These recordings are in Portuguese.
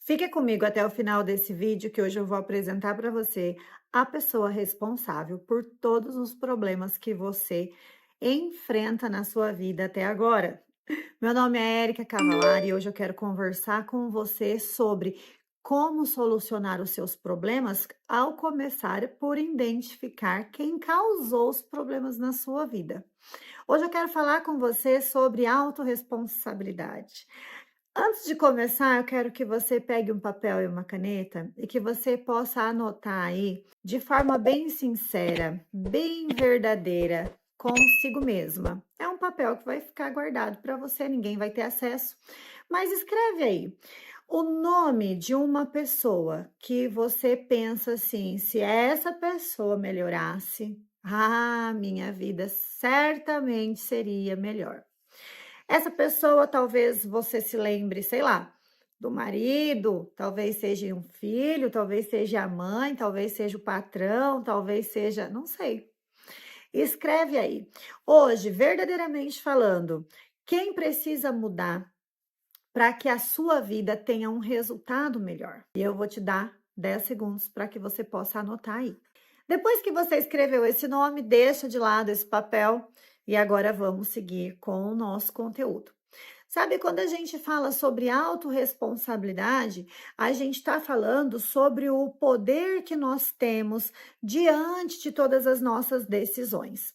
Fique comigo até o final desse vídeo que hoje eu vou apresentar para você a pessoa responsável por todos os problemas que você enfrenta na sua vida até agora. Meu nome é Érica Cavalari e hoje eu quero conversar com você sobre como solucionar os seus problemas ao começar por identificar quem causou os problemas na sua vida. Hoje eu quero falar com você sobre autorresponsabilidade. Antes de começar, eu quero que você pegue um papel e uma caneta e que você possa anotar aí de forma bem sincera, bem verdadeira, consigo mesma. É um papel que vai ficar guardado para você, ninguém vai ter acesso. Mas escreve aí o nome de uma pessoa que você pensa assim: se essa pessoa melhorasse, minha vida certamente seria melhor. Essa pessoa talvez você se lembre, sei lá, do marido, talvez seja um filho, talvez seja a mãe, talvez seja o patrão, talvez seja, não sei. Escreve aí. Hoje, verdadeiramente falando, quem precisa mudar para que a sua vida tenha um resultado melhor? E eu vou te dar 10 segundos para que você possa anotar aí. Depois que você escreveu esse nome, deixa de lado esse papel e agora vamos seguir com o nosso conteúdo. Sabe, quando a gente fala sobre autorresponsabilidade, a gente está falando sobre o poder que nós temos diante de todas as nossas decisões.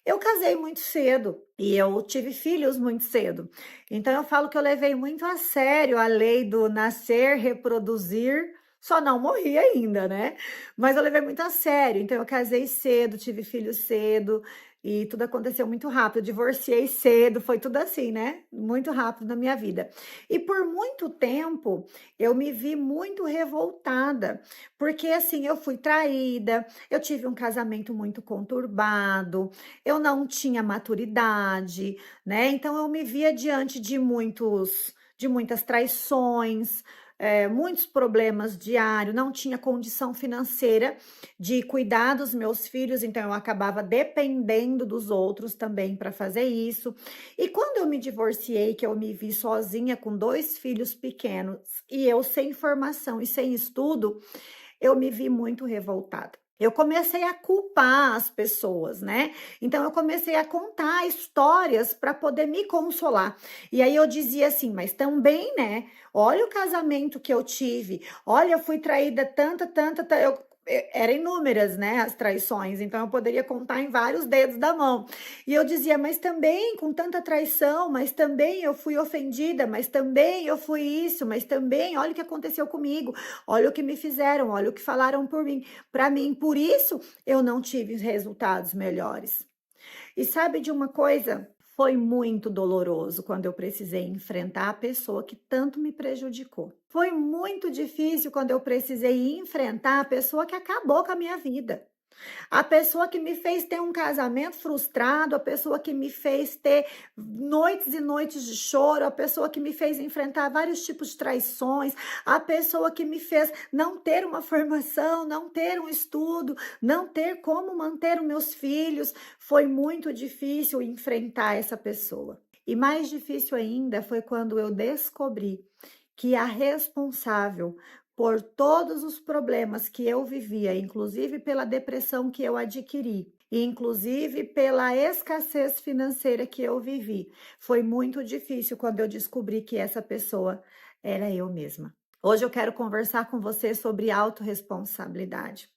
Eu casei muito cedo e eu tive filhos muito cedo. Então eu falo que eu levei muito a sério a lei do nascer, reproduzir, só não morri ainda, né? Mas eu levei muito a sério. Então eu casei cedo, tive filhos cedo e tudo aconteceu muito rápido. Eu divorciei cedo, foi tudo assim, né? Muito rápido na minha vida. E por muito tempo eu me vi muito revoltada, porque assim, eu fui traída, eu tive um casamento muito conturbado, eu não tinha maturidade, né? Então eu me via diante de muitas traições, muitos problemas diários, não tinha condição financeira de cuidar dos meus filhos, então eu acabava dependendo dos outros também para fazer isso. E quando eu me divorciei, que eu me vi sozinha com 2 filhos pequenos e eu sem formação e sem estudo, eu me vi muito revoltada. Eu comecei a culpar as pessoas, né? Então eu comecei a contar histórias para poder me consolar. E aí eu dizia assim, mas também, né? Olha o casamento que eu tive. Olha, eu fui traída era inúmeras, né, as traições, então eu poderia contar em vários dedos da mão. E eu dizia, mas também com tanta traição, mas também eu fui ofendida, mas também eu fui isso, mas também olha o que aconteceu comigo, olha o que me fizeram, olha o que falaram por mim, para mim, por isso eu não tive resultados melhores. E sabe de uma coisa? Foi muito doloroso quando eu precisei enfrentar a pessoa que tanto me prejudicou. Foi muito difícil quando eu precisei enfrentar a pessoa que acabou com a minha vida. A pessoa que me fez ter um casamento frustrado, a pessoa que me fez ter noites e noites de choro, a pessoa que me fez enfrentar vários tipos de traições, a pessoa que me fez não ter uma formação, não ter um estudo, não ter como manter os meus filhos. Foi muito difícil enfrentar essa pessoa. E mais difícil ainda foi quando eu descobri que a responsável por todos os problemas que eu vivia, inclusive pela depressão que eu adquiri, e inclusive pela escassez financeira que eu vivi. Foi muito difícil quando eu descobri que essa pessoa era eu mesma. Hoje eu quero conversar com você sobre autorresponsabilidade.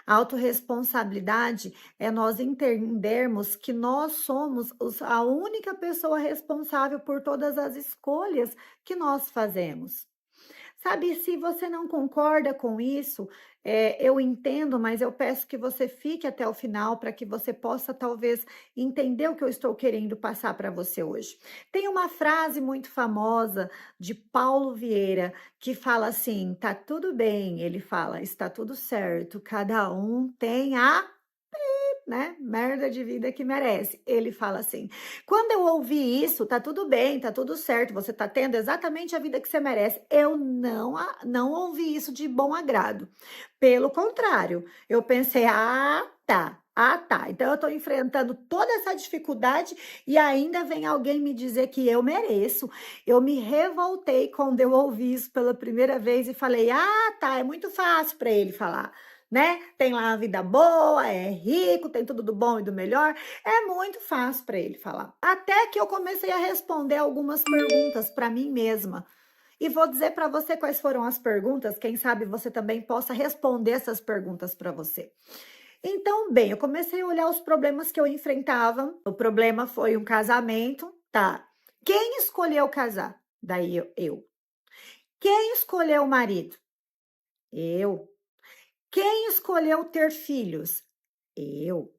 Autorresponsabilidade é nós entendermos que nós somos a única pessoa responsável por todas as escolhas que nós fazemos. Sabe, se você não concorda com isso, eu entendo, mas eu peço que você fique até o final para que você possa talvez entender o que eu estou querendo passar para você hoje. Tem uma frase muito famosa de Paulo Vieira que fala assim: tá tudo bem, ele fala, está tudo certo, cada um tem a né? Merda de vida que merece. Ele fala assim: quando eu ouvi isso, tá tudo bem, tá tudo certo, você tá tendo exatamente a vida que você merece. Eu não ouvi isso de bom agrado. Pelo contrário, eu pensei: tá. Ah, tá. Então eu estou enfrentando toda essa dificuldade e ainda vem alguém me dizer que eu mereço. Eu me revoltei quando eu ouvi isso pela primeira vez e falei: "Ah, tá, é muito fácil para ele falar, né? Tem lá uma vida boa, é rico, tem tudo do bom e do melhor". É muito fácil para ele falar. Até que eu comecei a responder algumas perguntas para mim mesma. E vou dizer para você quais foram as perguntas, quem sabe você também possa responder essas perguntas para você. Então, bem, eu comecei a olhar os problemas que eu enfrentava. O problema foi um casamento, tá? Quem escolheu casar? Daí eu. Quem escolheu o marido? Eu. Quem escolheu ter filhos? Eu.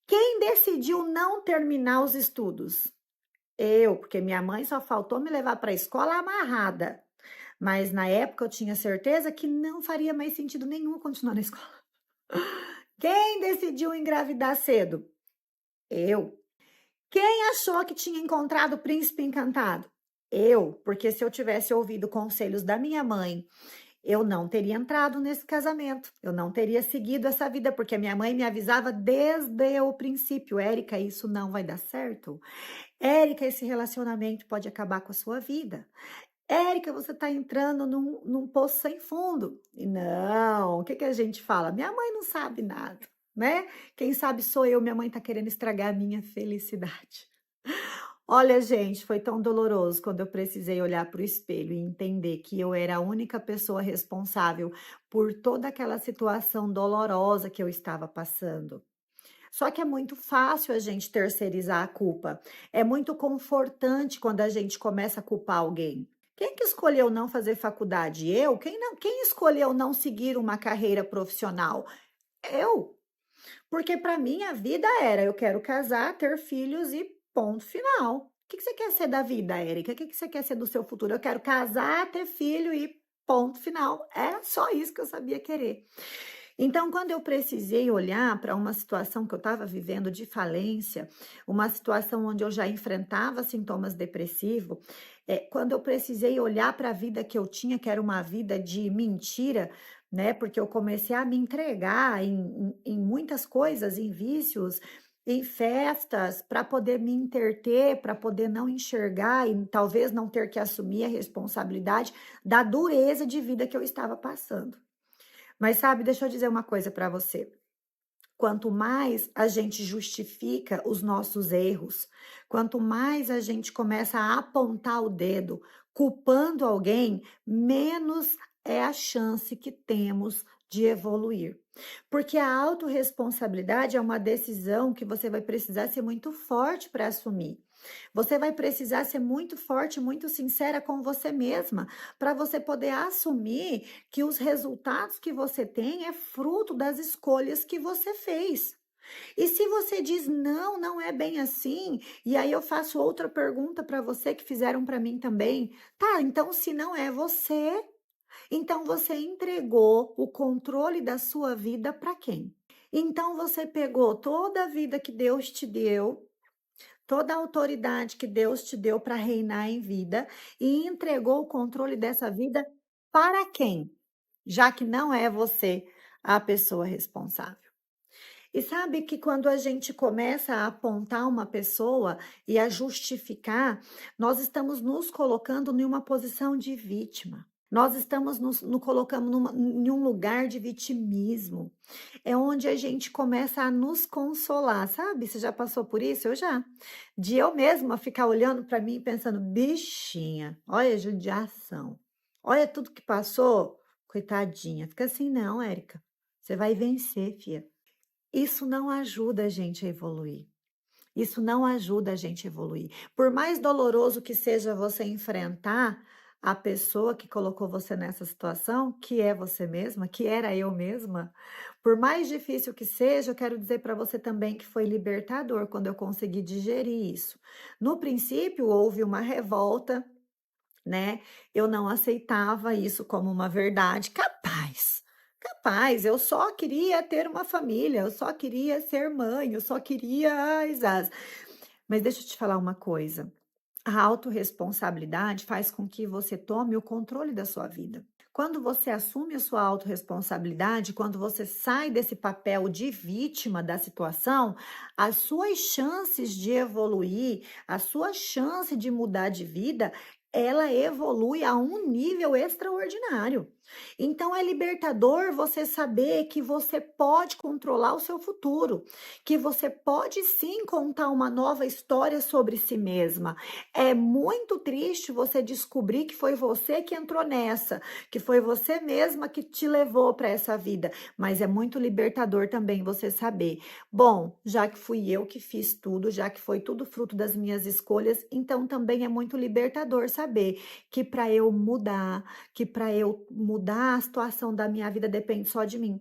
Quem decidiu não terminar os estudos? Eu, porque minha mãe só faltou me levar para a escola amarrada. Mas na época eu tinha certeza que não faria mais sentido nenhum continuar na escola. Quem decidiu engravidar cedo? Eu. Quem achou que tinha encontrado o príncipe encantado? Eu, porque se eu tivesse ouvido conselhos da minha mãe, eu não teria entrado nesse casamento, eu não teria seguido essa vida, porque a minha mãe me avisava desde o princípio: Érica, isso não vai dar certo. Érica, esse relacionamento pode acabar com a sua vida. Érica, você está entrando num poço sem fundo. E não, o que que a gente fala? Minha mãe não sabe nada, né? Quem sabe sou eu, minha mãe está querendo estragar a minha felicidade. Olha, gente, foi tão doloroso quando eu precisei olhar para o espelho e entender que eu era a única pessoa responsável por toda aquela situação dolorosa que eu estava passando. Só que é muito fácil a gente terceirizar a culpa. É muito confortante quando a gente começa a culpar alguém. Quem que escolheu não fazer faculdade? Eu? Quem não? Quem escolheu não seguir uma carreira profissional? Eu. Porque para mim a vida era: eu quero casar, ter filhos e ponto final. O que que você quer ser da vida, Érica? O que que você quer ser do seu futuro? Eu quero casar, ter filho e ponto final. Era só isso que eu sabia querer. Então, quando eu precisei olhar para uma situação que eu estava vivendo de falência, uma situação onde eu já enfrentava sintomas depressivos, quando eu precisei olhar para a vida que eu tinha, que era uma vida de mentira, né? Porque eu comecei a me entregar em muitas coisas, em vícios, em festas, para poder me interter, para poder não enxergar e talvez não ter que assumir a responsabilidade da dureza de vida que eu estava passando. Mas sabe, deixa eu dizer uma coisa para você. Quanto mais a gente justifica os nossos erros, quanto mais a gente começa a apontar o dedo, culpando alguém, menos é a chance que temos de evoluir. Porque a autorresponsabilidade é uma decisão que você vai precisar ser muito forte para assumir. Você vai precisar ser muito forte, muito sincera com você mesma, para você poder assumir que os resultados que você tem é fruto das escolhas que você fez. E se você diz não, não é bem assim, e aí eu faço outra pergunta para você que fizeram para mim também. Tá, então se não é você, então você entregou o controle da sua vida para quem? Então você pegou toda a vida que Deus te deu, toda a autoridade que Deus te deu para reinar em vida e entregou o controle dessa vida para quem? Já que não é você a pessoa responsável. E sabe que quando a gente começa a apontar uma pessoa e a justificar, nós estamos nos colocando em uma posição de vítima. Nós estamos nos colocando em um lugar de vitimismo. É onde a gente começa a nos consolar, sabe? Você já passou por isso? Eu já. De eu mesma ficar olhando para mim e pensando: bichinha, olha a judiação, olha tudo que passou, coitadinha. Fica assim, não, Érica. Você vai vencer, filha. Isso não ajuda a gente a evoluir. Isso não ajuda a gente a evoluir. Por mais doloroso que seja você enfrentar a pessoa que colocou você nessa situação, que é você mesma, que era eu mesma, por mais difícil que seja, eu quero dizer para você também que foi libertador quando eu consegui digerir isso. No princípio, houve uma revolta, né? Eu não aceitava isso como uma verdade. Capaz, capaz, eu só queria ter uma família, eu só queria ser mãe, eu só queria. Ai, Zaz. Mas deixa eu te falar uma coisa. A autorresponsabilidade faz com que você tome o controle da sua vida. Quando você assume a sua autorresponsabilidade, quando você sai desse papel de vítima da situação, as suas chances de evoluir, a sua chance de mudar de vida, ela evolui a um nível extraordinário. Então é libertador você saber que você pode controlar o seu futuro, que você pode sim contar uma nova história sobre si mesma. É muito triste você descobrir que foi você que entrou nessa, que foi você mesma que te levou para essa vida, mas é muito libertador também você saber, bom, já que fui eu que fiz tudo, já que foi tudo fruto das minhas escolhas, então também é muito libertador saber que para eu mudar, que para eu mudar a situação da minha vida depende só de mim.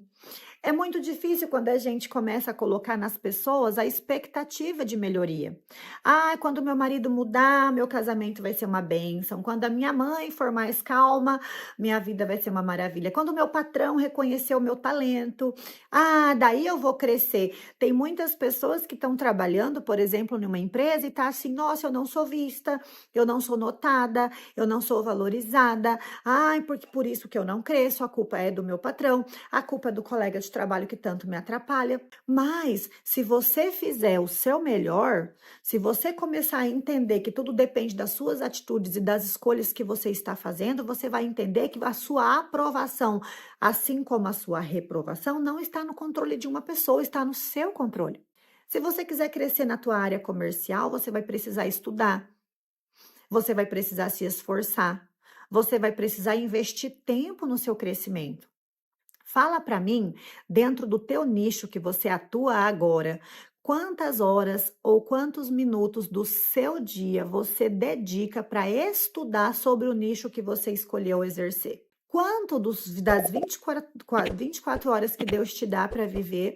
É muito difícil quando a gente começa a colocar nas pessoas a expectativa de melhoria. Ah, quando meu marido mudar, meu casamento vai ser uma bênção. Quando a minha mãe for mais calma, minha vida vai ser uma maravilha. Quando o meu patrão reconhecer o meu talento, ah, daí eu vou crescer. Tem muitas pessoas que estão trabalhando, por exemplo, numa empresa e tá assim, nossa, eu não sou vista, eu não sou notada, eu não sou valorizada. Ai, porque por isso que eu não cresço, a culpa é do meu patrão. A culpa é do colega de trabalho que tanto me atrapalha. Mas se você fizer o seu melhor, se você começar a entender que tudo depende das suas atitudes e das escolhas que você está fazendo, você vai entender que a sua aprovação, assim como a sua reprovação, não está no controle de uma pessoa, está no seu controle. Se você quiser crescer na tua área comercial, você vai precisar estudar, você vai precisar se esforçar, você vai precisar investir tempo no seu crescimento. Fala para mim, dentro do teu nicho que você atua agora, quantas horas ou quantos minutos do seu dia você dedica para estudar sobre o nicho que você escolheu exercer? Quanto das 24 horas que Deus te dá para viver,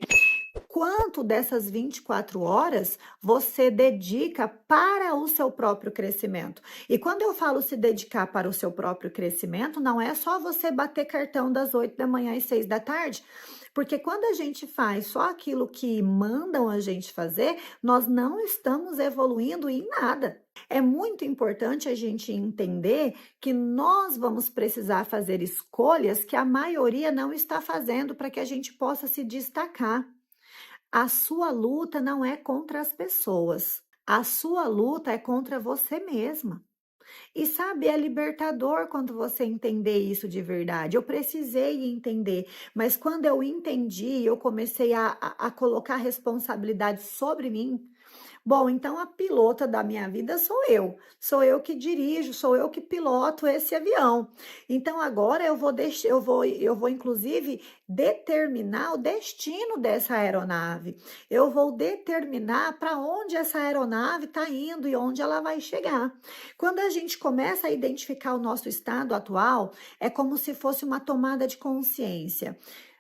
quanto dessas 24 horas você dedica para o seu próprio crescimento? E quando eu falo se dedicar para o seu próprio crescimento, não é só você bater cartão das 8 da manhã às 6 da tarde, porque quando a gente faz só aquilo que mandam a gente fazer, nós não estamos evoluindo em nada. É muito importante a gente entender que nós vamos precisar fazer escolhas que a maioria não está fazendo para que a gente possa se destacar. A sua luta não é contra as pessoas. A sua luta é contra você mesma. E sabe, é libertador quando você entender isso de verdade. Eu precisei entender, mas quando eu entendi, eu comecei a colocar responsabilidade sobre mim. Bom, então a pilota da minha vida sou eu. Sou eu que dirijo, sou eu que piloto esse avião. Então agora eu vou inclusive determinar o destino dessa aeronave. Eu vou determinar para onde essa aeronave está indo e onde ela vai chegar. Quando a gente começa a identificar o nosso estado atual, é como se fosse uma tomada de consciência.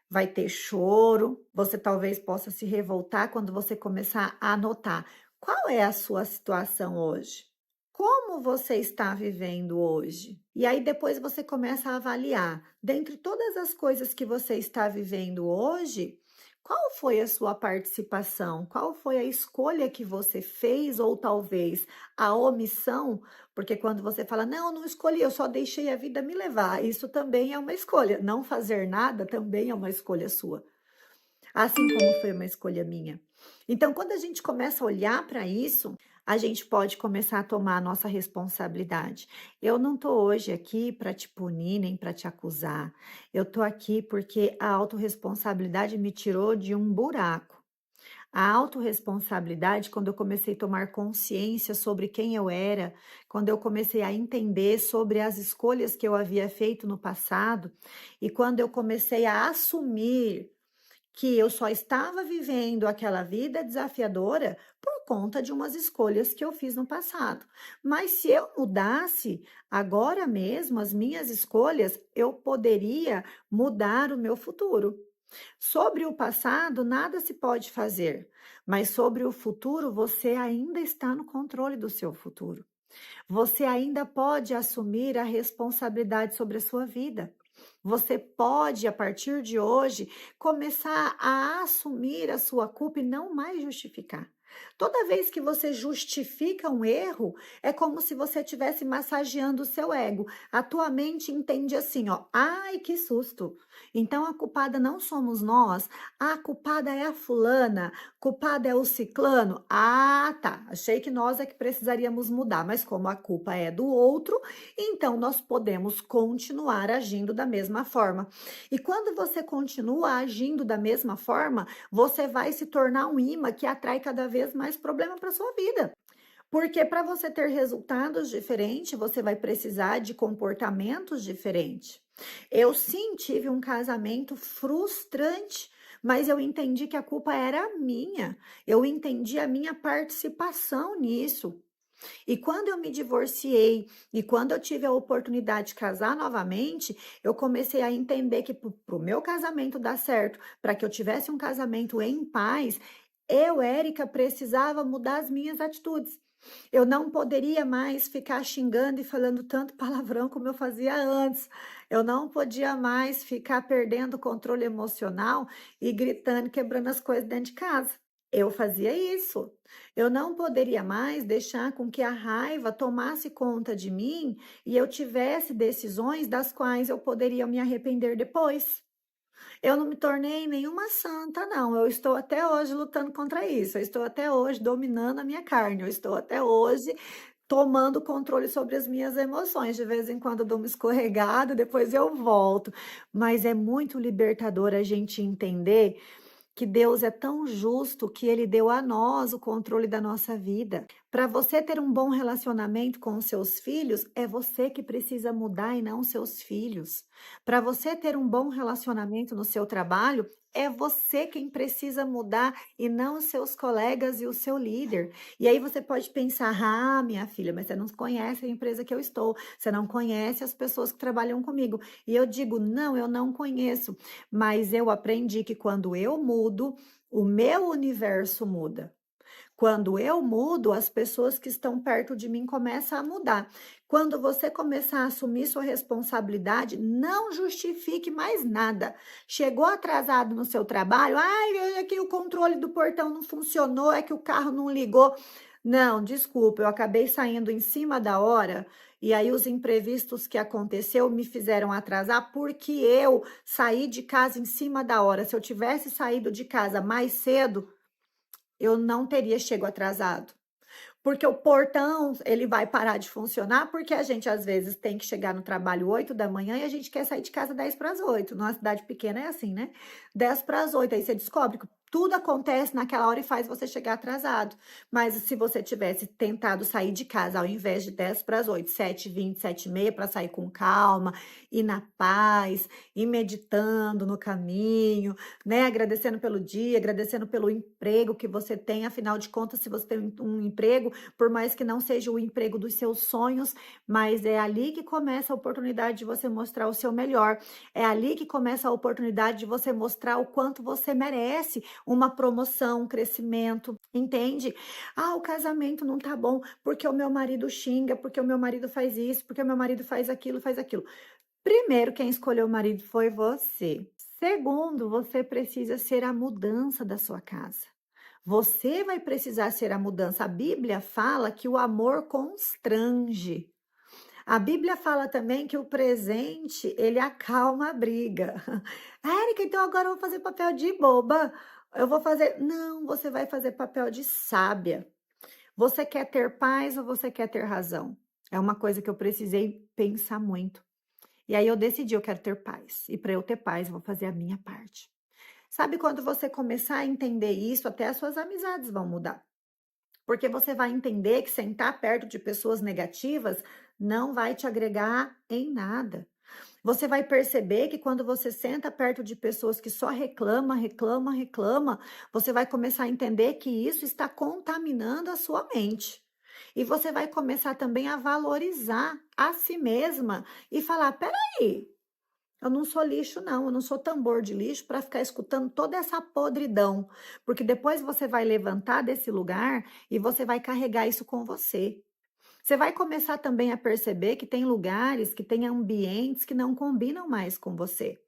Vai ter choro, você talvez possa se revoltar quando você começar a anotar. Qual é a sua situação hoje? Como você está vivendo hoje? E aí depois você começa a avaliar, dentre todas as coisas que você está vivendo hoje, qual foi a sua participação? Qual foi a escolha que você fez ou talvez a omissão? Porque quando você fala, não, eu não escolhi, eu só deixei a vida me levar, isso também é uma escolha. Não fazer nada também é uma escolha sua, assim como foi uma escolha minha. Então, quando a gente começa a olhar para isso, a gente pode começar a tomar a nossa responsabilidade. Eu não estou hoje aqui para te punir nem para te acusar. Eu estou aqui porque a autorresponsabilidade me tirou de um buraco. A autorresponsabilidade, quando eu comecei a tomar consciência sobre quem eu era, quando eu comecei a entender sobre as escolhas que eu havia feito no passado, e quando eu comecei a assumir que eu só estava vivendo aquela vida desafiadora por conta de umas escolhas que eu fiz no passado. Mas se eu mudasse agora mesmo as minhas escolhas, eu poderia mudar o meu futuro. Sobre o passado, nada se pode fazer, mas sobre o futuro, você ainda está no controle do seu futuro. Você ainda pode assumir a responsabilidade sobre a sua vida. Você pode, a partir de hoje, começar a assumir a sua culpa e não mais justificar. Toda vez que você justifica um erro, é como se você estivesse massageando o seu ego. A tua mente entende assim, ó, ai, que susto. Então a culpada não somos nós, a culpada é a fulana, culpada é o ciclano. Ah, tá. Achei que nós é que precisaríamos mudar, mas como a culpa é do outro, então nós podemos continuar agindo da mesma forma. E quando você continua agindo da mesma forma, você vai se tornar um imã que atrai cada vez mais problema para sua vida. Porque para você ter resultados diferentes, você vai precisar de comportamentos diferentes. Eu sim tive um casamento frustrante, mas eu entendi que a culpa era minha. Eu entendi a minha participação nisso. E quando eu me divorciei e quando eu tive a oportunidade de casar novamente, eu comecei a entender que para o meu casamento dar certo, para que eu tivesse um casamento em paz, eu, Érica, precisava mudar as minhas atitudes. Eu não poderia mais ficar xingando e falando tanto palavrão como eu fazia antes. Eu não podia mais ficar perdendo o controle emocional e gritando, quebrando as coisas dentro de casa. Eu fazia isso. Eu não poderia mais deixar com que a raiva tomasse conta de mim e eu tivesse decisões das quais eu poderia me arrepender depois. Eu não me tornei nenhuma santa, não. Eu estou até hoje lutando contra isso. Eu estou até hoje dominando a minha carne. Eu estou até hoje tomando controle sobre as minhas emoções. De vez em quando eu dou uma escorregada, depois eu volto. Mas é muito libertador a gente entender que Deus é tão justo que ele deu a nós o controle da nossa vida. Para você ter um bom relacionamento com os seus filhos, é você que precisa mudar e não seus filhos. Para você ter um bom relacionamento no seu trabalho, é você quem precisa mudar e não os seus colegas e o seu líder. E aí você pode pensar: ah, minha filha, mas você não conhece a empresa que eu estou, você não conhece as pessoas que trabalham comigo. E eu digo: não, eu não conheço, mas eu aprendi que quando eu mudo, o meu universo muda. Quando eu mudo, as pessoas que estão perto de mim começam a mudar. Quando você começar a assumir sua responsabilidade, não justifique mais nada. Chegou atrasado no seu trabalho, ai, é que o controle do portão não funcionou, é que o carro não ligou. Não, desculpa, eu acabei saindo em cima da hora e aí os imprevistos que aconteceu me fizeram atrasar porque eu saí de casa em cima da hora. Se eu tivesse saído de casa mais cedo, eu não teria chego atrasado. Porque o portão, ele vai parar de funcionar, porque a gente às vezes tem que chegar no trabalho 8 da manhã e a gente quer sair de casa 10 para as 8. Numa cidade pequena é assim, né? 10 para as 8, aí você descobre que tudo acontece naquela hora e faz você chegar atrasado. Mas se você tivesse tentado sair de casa ao invés de 10 para as 8, 7h20, 7h30, para sair com calma, e na paz, e meditando no caminho, né? Agradecendo pelo dia, agradecendo pelo emprego que você tem. Afinal de contas, se você tem um emprego, por mais que não seja o emprego dos seus sonhos, mas é ali que começa a oportunidade de você mostrar o seu melhor. É ali que começa a oportunidade de você mostrar o quanto você merece uma promoção, um crescimento, entende? Ah, o casamento não tá bom porque o meu marido xinga, porque o meu marido faz isso, porque o meu marido faz aquilo, faz aquilo. Primeiro, quem escolheu o marido foi você. Segundo, você precisa ser a mudança da sua casa. Você vai precisar ser a mudança. A Bíblia fala que o amor constrange. A Bíblia fala também que o presente, ele acalma a briga. Érica, então agora eu vou fazer papel de boba. Eu vou fazer. Não, você vai fazer papel de sábia. Você quer ter paz ou você quer ter razão? É uma coisa que eu precisei pensar muito. E aí eu decidi, eu quero ter paz. E para eu ter paz, eu vou fazer a minha parte. Sabe quando você começar a entender isso, até as suas amizades vão mudar. Porque você vai entender que sentar perto de pessoas negativas não vai te agregar em nada. Você vai perceber que quando você senta perto de pessoas que só reclama, você vai começar a entender que isso está contaminando a sua mente. E você vai começar também a valorizar a si mesma e falar: peraí, eu não sou lixo, não. Eu não sou tambor de lixo para ficar escutando toda essa podridão. Porque depois você vai levantar desse lugar e você vai carregar isso com você. Você vai começar também a perceber que tem lugares, que tem ambientes que não combinam mais com você.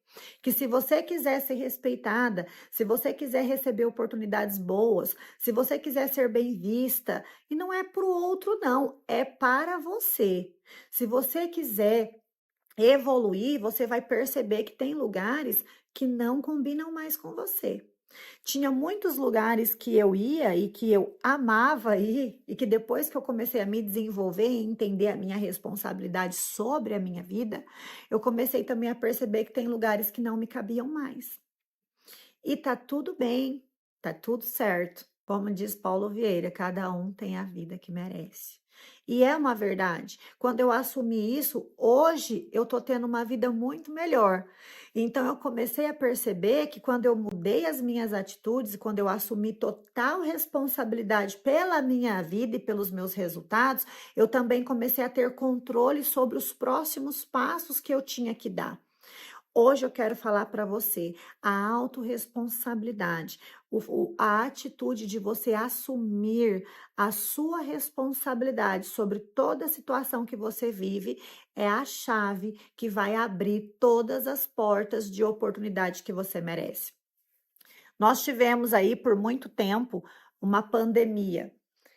Que se você quiser ser respeitada, se você quiser receber oportunidades boas, se você quiser ser bem vista, e não é para o outro, não, é para você. Se você quiser evoluir, você vai perceber que tem lugares que não combinam mais com você. Tinha muitos lugares que eu ia e que eu amava ir, e que depois que eu comecei a me desenvolver e entender a minha responsabilidade sobre a minha vida, eu comecei também a perceber que tem lugares que não me cabiam mais. E tá tudo bem, tá tudo certo. Como diz Paulo Vieira, cada um tem a vida que merece. E é uma verdade. Quando eu assumi isso, hoje eu tô tendo uma vida muito melhor. Então eu comecei a perceber que quando eu mudei as minhas atitudes, quando eu assumi total responsabilidade pela minha vida e pelos meus resultados, eu também comecei a ter controle sobre os próximos passos que eu tinha que dar. Hoje eu quero falar para você a autorresponsabilidade, a atitude de você assumir a sua responsabilidade sobre toda a situação que você vive é a chave que vai abrir todas as portas de oportunidade que você merece. Nós tivemos aí por muito tempo uma pandemia.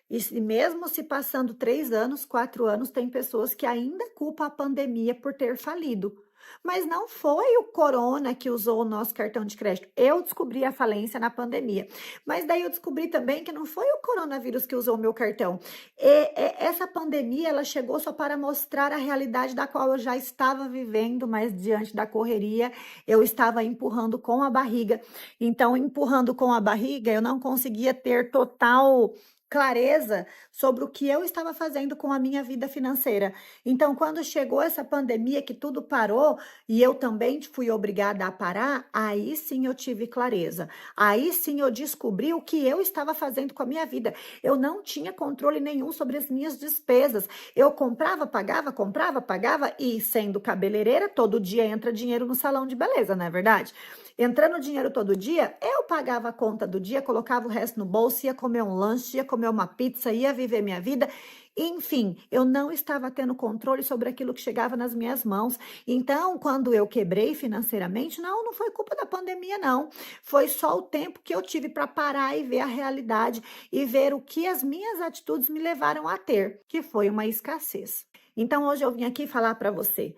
E mesmo se passando 3 anos, 4 anos, tem pessoas que ainda culpam a pandemia por ter falido. Mas não foi o corona que usou o nosso cartão de crédito. Eu descobri a falência na pandemia. Mas daí eu descobri também que não foi o coronavírus que usou o meu cartão. Essa pandemia, ela chegou só para mostrar a realidade da qual eu já estava vivendo, mas diante da correria, eu estava empurrando com a barriga. Então, empurrando com a barriga, eu não conseguia ter total clareza sobre o que eu estava fazendo com a minha vida financeira. Então, quando chegou essa pandemia que tudo parou e eu também fui obrigada a parar, aí sim eu tive clareza. Aí sim eu descobri o que eu estava fazendo com a minha vida. Eu não tinha controle nenhum sobre as minhas despesas. Eu comprava, pagava e sendo cabeleireira, todo dia entra dinheiro no salão de beleza, não é verdade? Entrando dinheiro todo dia, eu pagava a conta do dia, colocava o resto no bolso, ia comer um lanche, ia comer uma pizza, ia viver minha vida. Enfim, eu não estava tendo controle sobre aquilo que chegava nas minhas mãos. Então, quando eu quebrei financeiramente, não foi culpa da pandemia, não. Foi só o tempo que eu tive para parar e ver a realidade e ver o que as minhas atitudes me levaram a ter, que foi uma escassez. Então, hoje eu vim aqui falar para você.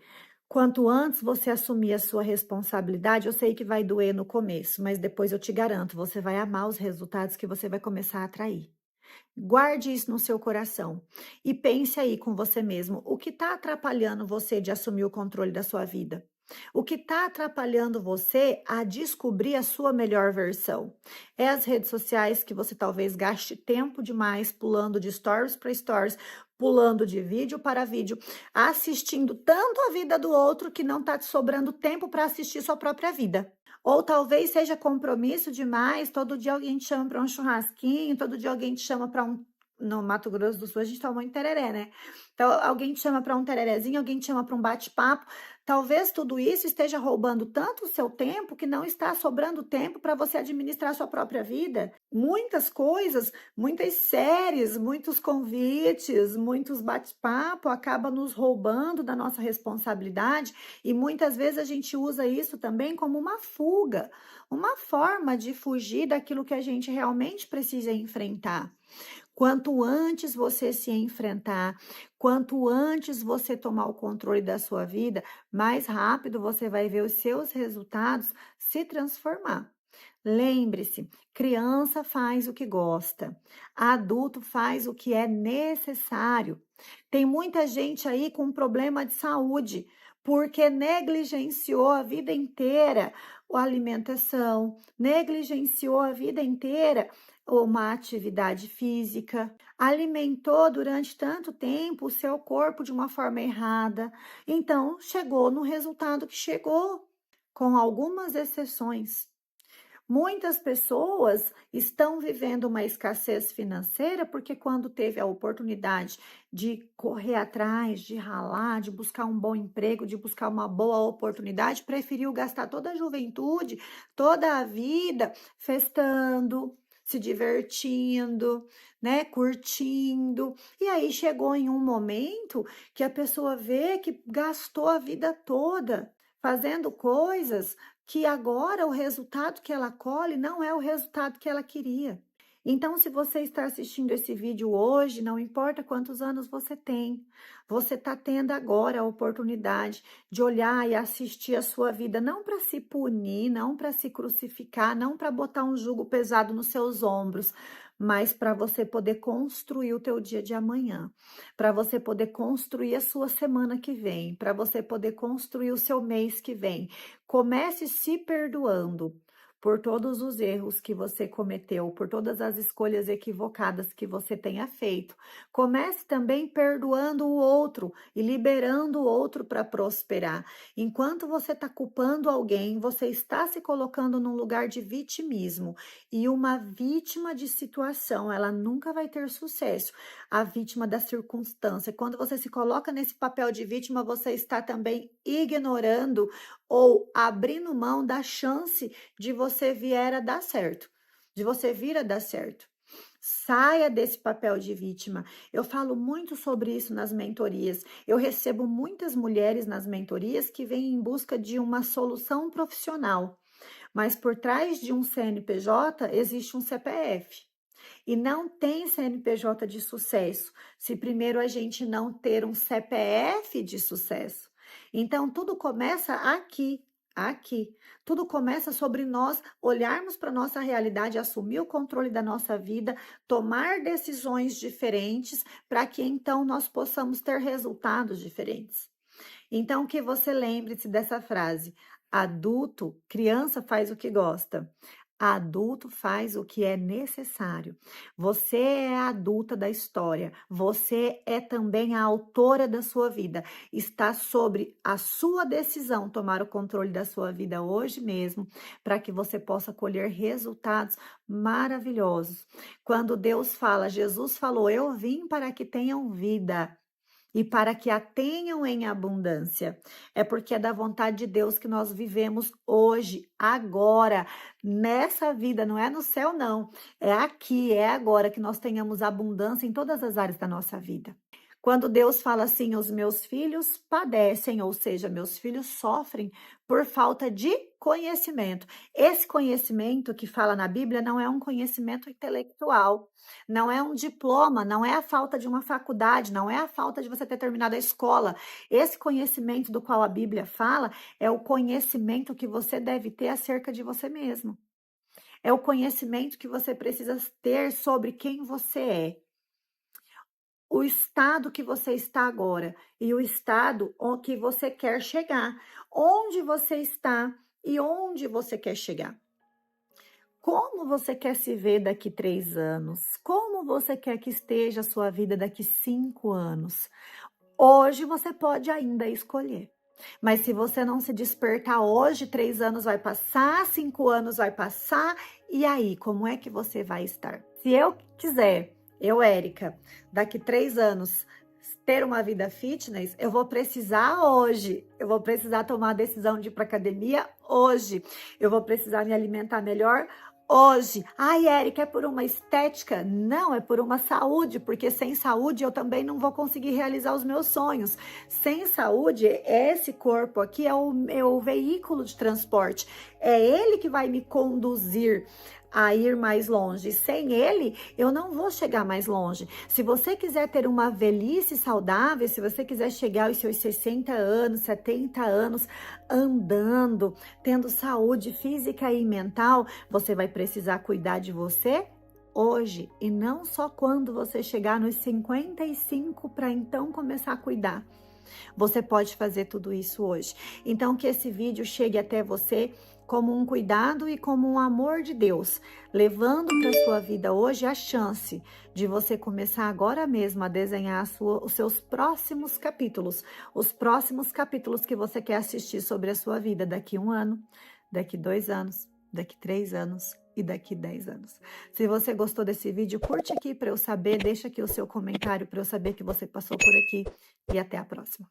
Quanto antes você assumir a sua responsabilidade, eu sei que vai doer no começo, mas depois eu te garanto, você vai amar os resultados que você vai começar a atrair. Guarde isso no seu coração e pense aí com você mesmo, o que está atrapalhando você de assumir o controle da sua vida? O que está atrapalhando você a descobrir a sua melhor versão? É as redes sociais que você talvez gaste tempo demais pulando de stories para stories, pulando de vídeo para vídeo, assistindo tanto a vida do outro que não está te sobrando tempo para assistir sua própria vida. Ou talvez seja compromisso demais, todo dia alguém te chama para um churrasquinho, todo dia alguém te chama para um. No Mato Grosso do Sul, a gente toma muito tereré, né? Então, alguém te chama para um tererezinho, alguém te chama para um bate-papo. Talvez tudo isso esteja roubando tanto o seu tempo que não está sobrando tempo para você administrar a sua própria vida. Muitas coisas, muitas séries, muitos convites, muitos bate-papo acabam nos roubando da nossa responsabilidade e muitas vezes a gente usa isso também como uma fuga, uma forma de fugir daquilo que a gente realmente precisa enfrentar. Quanto antes você se enfrentar, quanto antes você tomar o controle da sua vida, mais rápido você vai ver os seus resultados se transformar. Lembre-se, criança faz o que gosta, adulto faz o que é necessário. Tem muita gente aí com problema de saúde porque negligenciou a vida inteira a alimentação, negligenciou a vida inteira uma atividade física, alimentou durante tanto tempo o seu corpo de uma forma errada, então chegou no resultado que chegou, com algumas exceções. Muitas pessoas estão vivendo uma escassez financeira porque quando teve a oportunidade de correr atrás, de ralar, de buscar um bom emprego, de buscar uma boa oportunidade, preferiu gastar toda a juventude, toda a vida festando, se divertindo, né, curtindo. E aí chegou em um momento que a pessoa vê que gastou a vida toda fazendo coisas que agora o resultado que ela colhe não é o resultado que ela queria. Então, se você está assistindo esse vídeo hoje, não importa quantos anos você está tendo agora a oportunidade de olhar e assistir a sua vida, não para se punir, não para se crucificar, não para botar um jugo pesado nos seus ombros, mas para você poder construir o teu dia de amanhã, para você poder construir a sua semana que vem, para você poder construir o seu mês que vem. Comece se perdoando por todos os erros que você cometeu, por todas as escolhas equivocadas que você tenha feito. Comece também perdoando o outro e liberando o outro para prosperar. Enquanto você está culpando alguém, você está se colocando num lugar de vitimismo. E uma vítima de situação, ela nunca vai ter sucesso. A vítima da circunstância. Quando você se coloca nesse papel de vítima, você está também ignorando ou abrindo mão da chance de você vier a dar certo, de você vir a dar certo. Saia desse papel de vítima. Eu falo muito sobre isso nas mentorias. Eu recebo muitas mulheres nas mentorias que vêm em busca de uma solução profissional, mas por trás de um CNPJ existe um CPF. E não tem CNPJ de sucesso se primeiro a gente não ter um CPF de sucesso. Então, tudo começa aqui. Aqui. Tudo começa sobre nós olharmos para a nossa realidade, assumir o controle da nossa vida, tomar decisões diferentes, para que então nós possamos ter resultados diferentes. Então, que você lembre-se dessa frase: adulto, criança faz o que gosta. Adulto faz o que é necessário. Você é a adulta da história. Você é também a autora da sua vida. Está sobre a sua decisão tomar o controle da sua vida hoje mesmo, para que você possa colher resultados maravilhosos. Quando Deus fala, Jesus falou: "Eu vim para que tenham vida e para que a tenham em abundância". É porque é da vontade de Deus que nós vivemos hoje, agora, nessa vida, não é no céu, não. É aqui, é agora que nós tenhamos abundância em todas as áreas da nossa vida. Quando Deus fala assim, os meus filhos padecem, ou seja, meus filhos sofrem por falta de conhecimento. Esse conhecimento que fala na Bíblia não é um conhecimento intelectual, não é um diploma, não é a falta de uma faculdade, não é a falta de você ter terminado a escola. Esse conhecimento do qual a Bíblia fala é o conhecimento que você deve ter acerca de você mesmo. É o conhecimento que você precisa ter sobre quem você é, o estado que você está agora e o estado que você quer chegar. Onde você está e onde você quer chegar. Como você quer se ver daqui 3 anos? Como você quer que esteja a sua vida daqui 5 anos? Hoje você pode ainda escolher. Mas se você não se despertar hoje, 3 anos vai passar, 5 anos vai passar, e aí, como é que você vai estar? Se eu quiser, Érica, daqui 3 anos, ter uma vida fitness, eu vou precisar hoje, eu vou precisar tomar a decisão de ir para academia hoje, eu vou precisar me alimentar melhor hoje. Ai, Érica, é por uma estética? Não, é por uma saúde, porque sem saúde eu também não vou conseguir realizar os meus sonhos. Sem saúde, esse corpo aqui é o veículo de transporte, é ele que vai me conduzir a ir mais longe. Sem ele, eu não vou chegar mais longe. Se você quiser ter uma velhice saudável, se você quiser chegar aos seus 60 anos, 70 anos, andando, tendo saúde física e mental, você vai precisar cuidar de você hoje e não só quando você chegar nos 55 para então começar a cuidar. Você pode fazer tudo isso hoje. Então, que esse vídeo chegue até você como um cuidado e como um amor de Deus, levando para a sua vida hoje a chance de você começar agora mesmo a desenhar os seus próximos capítulos, os próximos capítulos que você quer assistir sobre a sua vida daqui 1 ano, daqui 2 anos, daqui 3 anos e daqui 10 anos. Se você gostou desse vídeo, curte aqui para eu saber, deixa aqui o seu comentário para eu saber que você passou por aqui e até a próxima.